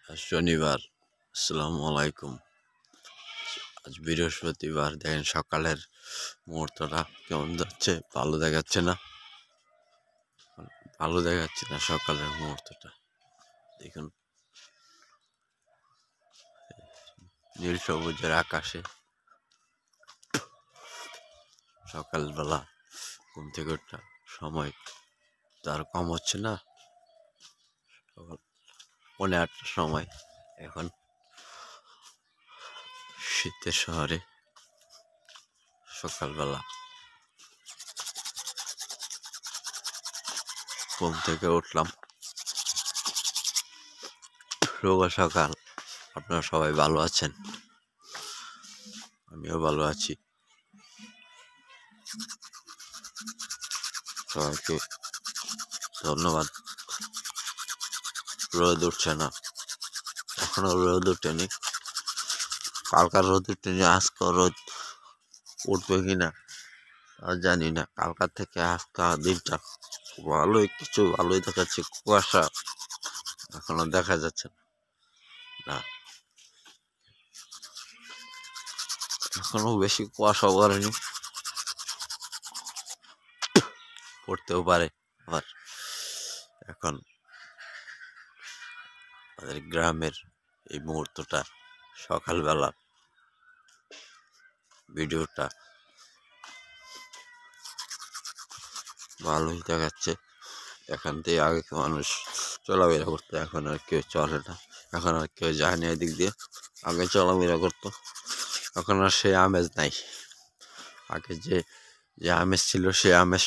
শনিবার। আসসালামু আলাইকুম। আজ বৃহস্পতিবার। দেখেন সকালের মুহূর্তটা কেমন যাচ্ছে। ভালো দেখাচ্ছে না সকালের মুহূর্তটা। দেখুন নীল সবুজের আকাশে সকালবেলা ঘুম থেকে ওঠা সময় তার কম হচ্ছে না। সকাল 8:30টার সময়। এখন শীতের শহরে সকালবেলা ঘুম থেকে উঠলাম। শুভ সকাল। আপনারা সবাই ভালো আছেন? আমিও ভালো আছি। সবাইকে ধন্যবাদ। রোদ উঠছে না, এখনো রোদ উঠেনি। কালকার রোদ উঠেনি, আজকে রোদ উঠবে কিনা আর জানি না। কালকার থেকে আজকে দিনটা ভালোই দেখাচ্ছে। কুয়াশা এখনো দেখা যাচ্ছে না, এখনো বেশি কুয়াশা পড়েনি, পড়তেও পারে আবার। এখন আমাদের গ্রামের এই মুহূর্তটা সকালবেলা ভিডিওটা ভালোই দেখাচ্ছে। এখান থেকে আগে মানুষ চলাফেরা করতো, এখন আর কেউ চলে না, এখন আর কেউ যায় না এদিক দিয়ে। আগে চলাফেরা করতো, এখন আর সে আমেজ নাই। আগে যে আমেজ ছিল সে আমেজ